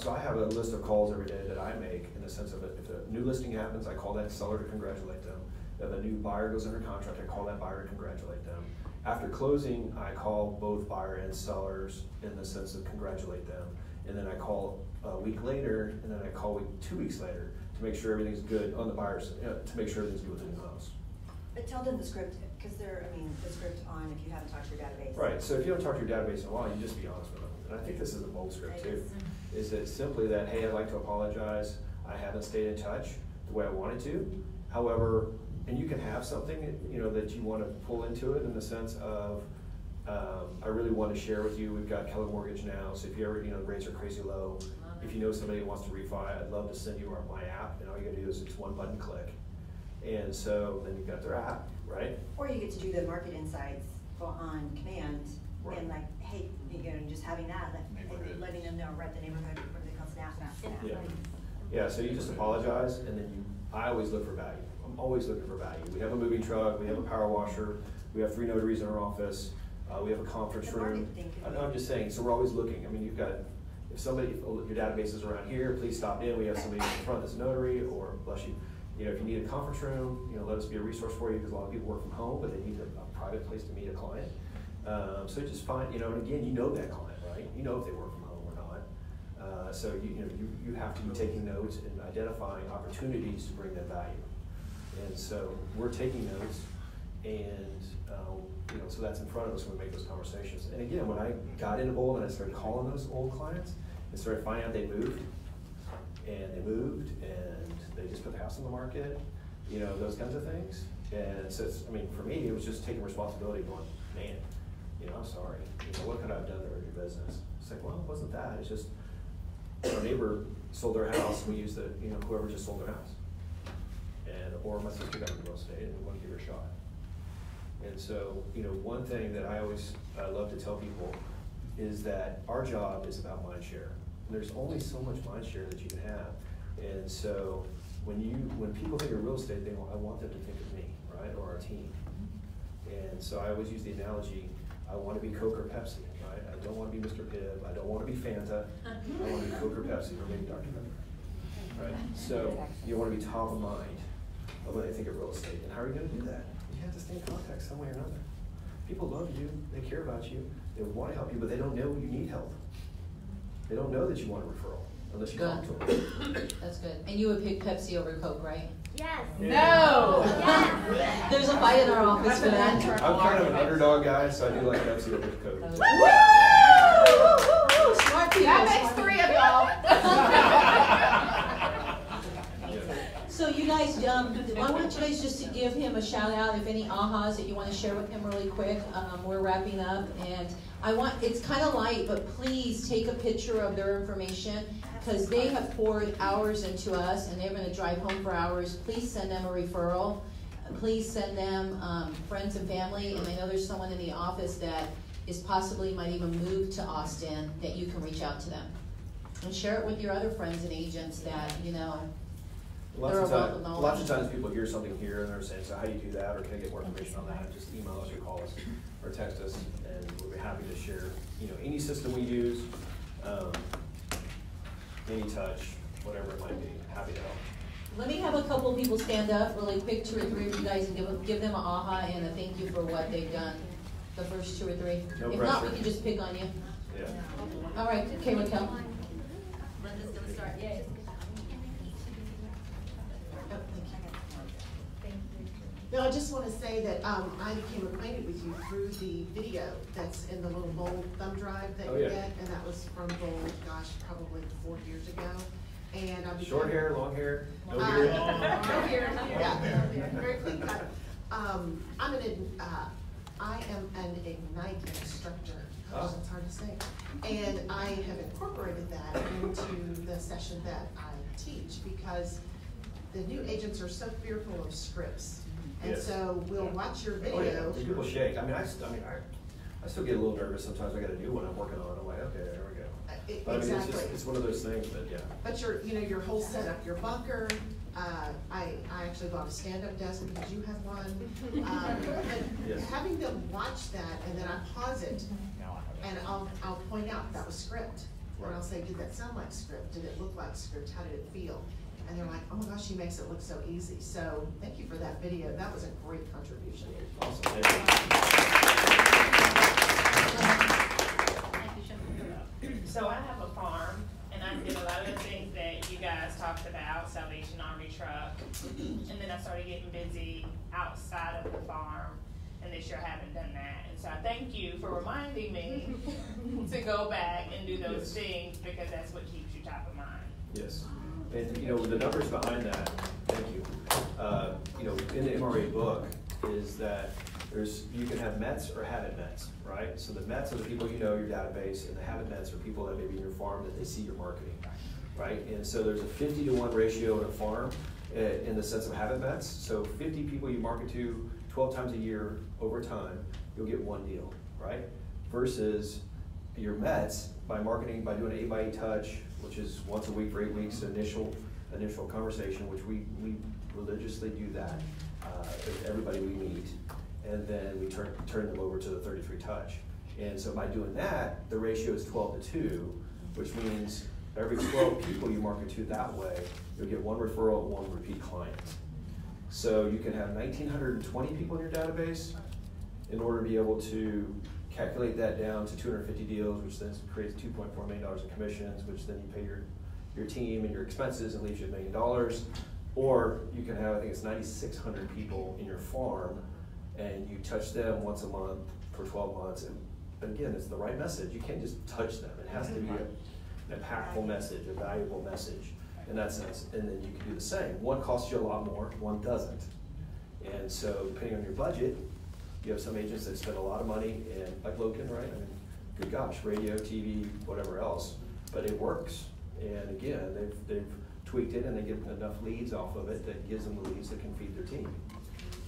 so I have a list of calls every day that I make in the sense of if a new listing happens, I call that seller to congratulate them. If a new buyer goes under contract, I call that buyer to congratulate them. After closing, I call both buyer and sellers in the sense of congratulate them. And then I call a week later, and then I call 2 weeks later to make sure everything's good on the buyers, to make sure everything's good with the new house. But tell them the script, because the script on if you haven't talked to your database. Right, so if you don't talk to your database in a while, you just be honest with them. And I think this is a bold script too. Is that simply that, hey, I'd like to apologize, I haven't stayed in touch the way I wanted to. However, and you can have something, that you want to pull into it in the sense of, I really want to share with you, we've got Keller Mortgage now, so if you ever, the rates are crazy low. If you know somebody who wants to refi, I'd love to send you my app, and all you gotta do is it's one button click. And so then you've got their app, right? Or you get to do the market insights on command, Right. and like, hey, just having that, letting them know, right, the neighborhood, what do they call snap? Yeah. Yeah, so you just apologize, and then I always look for value. I'm always looking for value. We have a moving truck, we have a power washer, we have 3 notaries in our office, we have a conference The room. market thing could be- I'm just saying, so we're always looking. I mean, you've got, if your database is around here, please stop in. We have somebody in front that's a notary, or bless you. If you need a conference room, let us be a resource for you, because a lot of people work from home, but they need a private place to meet a client. So just find, and again, that client, right? You know if they work from home or not. So you have to be taking notes and identifying opportunities to bring them value. And so we're taking notes, and so that's in front of us when we make those conversations. And again, when I got into Bold and I started calling those old clients and started finding out they moved, and they just put the house on the market, those kinds of things. And so for me, it was just taking responsibility, going, man, I'm sorry. What could I have done to hurt your business? It's like, well, it wasn't that. It's just our neighbor sold their house, and we used whoever just sold their house. Or my sister got into real estate, and we want to give her a shot. And so, one thing that I always love to tell people is that our job is about mind share. And there's only so much mind share that you can have. And so, when people think of real estate, I want them to think of me, right, or our team. And so I always use the analogy, I want to be Coke or Pepsi, right? I don't want to be Mr. Pibb, I don't want to be Fanta, I want to be Coke or Pepsi, or maybe Dr. Pepper, right? So you want to be top of mind when they think of real estate. And how are you going to do that? You have to stay in contact some way or another. People love you, they care about you, they want to help you, but they don't know you need help. They don't know that you want a referral unless you talk to them. That's good. And you would pick Pepsi over Coke, right? Yes. No! Yes. There's a fight in our office for that. I'm kind of an underdog guy, so I do like Pepsi over Coke. Woo! Smart people. That makes 3 of y'all. So you guys, I want you guys just to give him a shout out if any ahas that you want to share with him really quick. We're wrapping up, and it's kind of light, but please take a picture of their information, because they have poured hours into us, and they're going to drive home for hours. Please send them a referral. Please send them friends and family, and I know there's someone in the office that is possibly might even move to Austin, that you can reach out to them. And share it with your other friends and agents that, Lots of times people hear something here and they're saying, so how do you do that, or can I get more information on that? Just email us or call us or text us, and we'll be happy to share, any system we use, any touch, whatever it might be, happy to help. Let me have a couple people stand up really quick, 2 or 3 of you guys, and give them an aha and a thank you for what they've done. The first 2 or 3. No if not, we pressure. can just pick on you. Yeah. All right, okay, Raquel. Linda's gonna start. Yay. No, I just want to say that I became acquainted with you through the video that's in the little Bold thumb drive that Oh, you yeah. get, and that was from Bold, gosh, probably 4 years ago. and I'll be. Short hair, long hair, no No beard? Yeah, very clean cut. I am an Ignite instructor. Gosh, that's hard to say. And I have incorporated that into the session that I teach because the new agents are so fearful of scripts. And Yes. so we'll watch your Oh, yeah. video. People shake. I still get a little nervous sometimes. I got a new one I'm working on. I'm like, okay, there we go. But I mean, Exactly. it's one of those things that, yeah. But your whole setup, your bunker, I actually bought a stand-up desk because you have one. Yes. And having them watch that and then I pause it and I'll point out that was script. And I'll say, did that sound like script? Did it look like script? How did it feel? And they're like, oh my gosh, she makes it look so easy. So thank you for that video. That was a great contribution. Awesome. Thank So I have a farm, and I did a lot of the things that you guys talked about, Salvation Army truck. And then I started getting busy outside of the farm, and this year I haven't done that. And so I thank you for reminding me to go back and do those things, because that's what keeps you top of mind. Yes. And, the numbers behind that, thank you. In the MRA book is that you can have Mets or habit Mets, right? So the Mets are the people you know, your database, and the habit Mets are people that maybe in your farm that they see your marketing, right? And so there's a 50-to-1 ratio in a farm in the sense of habit Mets. So 50 people you market to 12 times a year over time, you'll get one deal, right? Versus your Mets, by doing an 8x8 touch, which is once a week for 8 weeks, initial conversation, which we religiously do that with everybody we meet, and then we turn them over to the 33 touch. And so by doing that, the ratio is 12-to-2, which means every 12 people you market to that way, you'll get one referral and one repeat client. So you can have 1,920 people in your database in order to be able to calculate that down to 250 deals, which then creates $2.4 million in commissions, which then you pay your team and your expenses and leaves you $1 million. Or you can have, I think it's 9,600 people in your farm, and you touch them once a month for 12 months. But again, it's the right message. You can't just touch them. It has to be an impactful message, a valuable message in that sense. And then you can do the same. One costs you a lot more, one doesn't. And so depending on your budget, you have some agents that spend a lot of money, and like Logan, right? I mean, good gosh, radio, TV, whatever else, but it works. And again, they've tweaked it, and they get enough leads off of it that gives them the leads that can feed their team.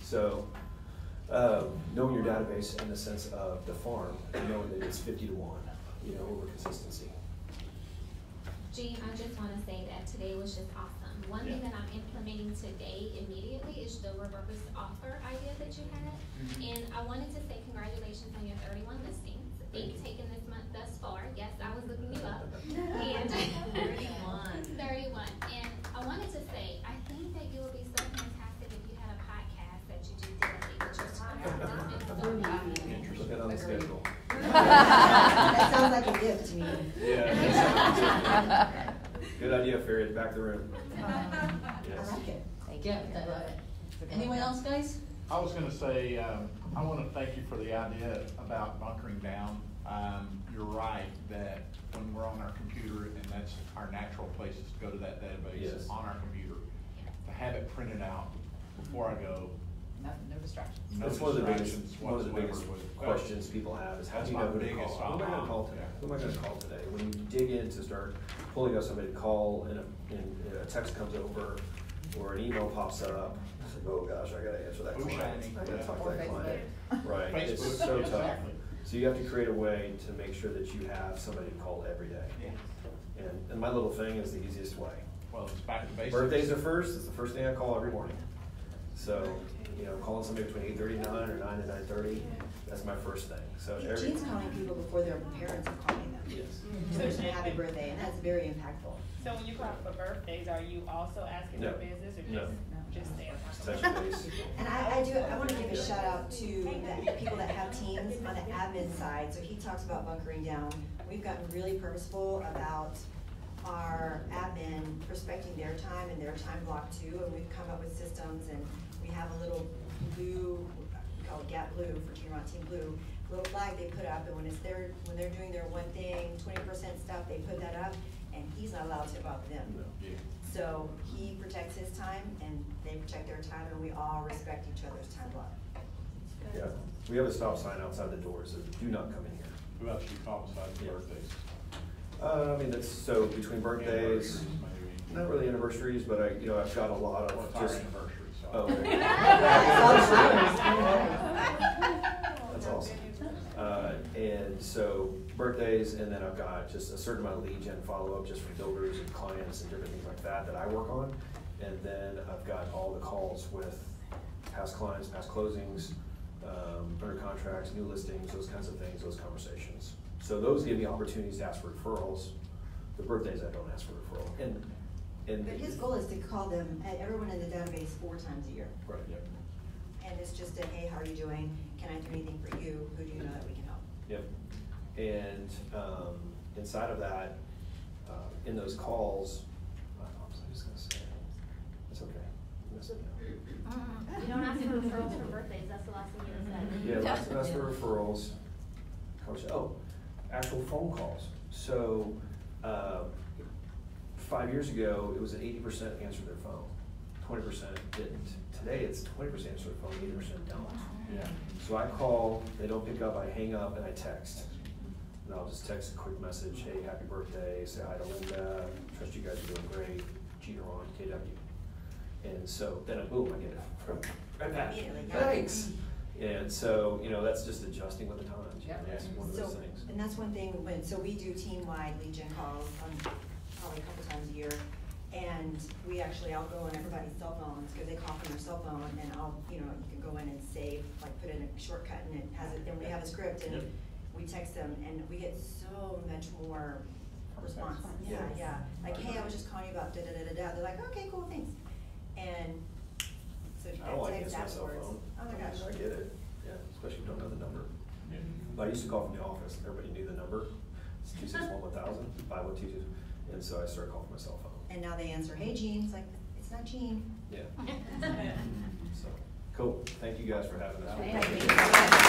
So knowing your database in the sense of the farm, and knowing that it's 50-to-1, over consistency. Gene, I just want to say that today was just awesome. One thing that I'm implementing today immediately is the reverse offer idea that you had. And I wanted to say congratulations on your 31 listings. 8 taken this month thus far. Yes, I was looking you up. And 31. And I wanted to say, I think that you would be so fantastic if you had a podcast that you do daily with your Look at on the schedule. That sounds like a gift to me. Yeah. Good idea, Ferry. Back the room. I like it. Thank you. I love it. Anyone else, guys? I was going to say, I want to thank you for the idea about bunkering down. You're right that when we're on our computer, and that's our natural places to go to that database, on our computer, to have it printed out before I go. No distractions. That's one of the biggest questions people have is how do you know who to call? Who am I going to call today? Who am I going to call today? When you dig in to start pulling up somebody to call, and a text comes over or an email pops up, it's like, oh gosh, I got to answer that client. I got to talk to that client. Right, it's so tough. So you have to create a way to make sure that you have somebody to call every day. And my little thing is the easiest way. Well, it's back to basics. Birthdays are first. It's the first thing I call every morning. So, calling somebody between 8:30 and 9 or 9 to 9:30, that's my first thing. So Gene's calling people before their parents are calling them. Yes. To wish them a happy birthday, and that's very impactful. So when you call for birthdays, are you also asking for business, or just stay on touch base? And I want to give a shout out to the people that have teams on the admin side. So he talks about bunkering down. We've gotten really purposeful about our admin respecting their time and their time block too, and we've come up with systems, and we have a little blue, we call it Gap Blue for Team Team Blue, little flag they put up, and when they're doing their one thing, 20% stuff, they put that up, and he's not allowed to bother them. So he protects his time and they protect their time, and we all respect each other's time block. Yeah, we have a stop sign outside the door that says, do not come in here. Who else you call besides Yeah. birthdays? I mean, that's, so between birthdays, Anniversaries, maybe. not really anniversaries, but I've got a lot Well, of it's our just. anniversary, so. Oh, okay. That's awesome. And so birthdays, and then I've got just a certain amount of lead gen follow-up just from builders and clients and different things like that I work on. And then I've got all the calls with past clients, past closings, under contracts, new listings, those kinds of things, those conversations. So those give me opportunities to ask for referrals. The birthdays, I don't ask for referral. And But his goal is to call them, everyone in the database 4 times a year. Right, yep. And it's just a, hey, how are you doing? Can I do anything for you? Who do you know that we can help? Yep. And inside of that, in those calls, I'm just gonna say, it's okay. I'm messing up. You don't ask for referrals for birthdays, that's the last thing you said. Yeah, that's for referrals. Actual phone calls. So 5 years ago, it was an 80% answer their phone, 20% didn't. Today, it's 20% answer their phone, 80% don't. Yeah. So I call, they don't pick up, I hang up, and I text. And I'll just text a quick message, hey, happy birthday, say hi to Linda, trust you guys are doing great, Jeter on KW. And so then boom, I get it from right back. Immediately, yeah. Thanks. And so, that's just adjusting with the times. Yep. That's one of So, those things. and that's one thing, so we do team-wide lead gen calls probably a couple times a year. And I'll go on everybody's cell phones, because they call from their cell phone, and you can go in and save, like put in a shortcut, and it has it, then we have a script, and we text them, and we get so much more response. Yeah. Like, hey, I was just calling you about da-da-da-da-da. They're like, okay, cool, thanks. And so I don't like text answering my cell afterwards. phone. Oh my gosh. I get it, yeah, especially if you don't know the number. But I used to call from the office, everybody knew the number. It's 261-1000, 5122, and so I started calling from my cell phone. And now they answer, hey, Gene. It's like, it's not Gene. Yeah. So, cool, thank you guys for having us. Thank you.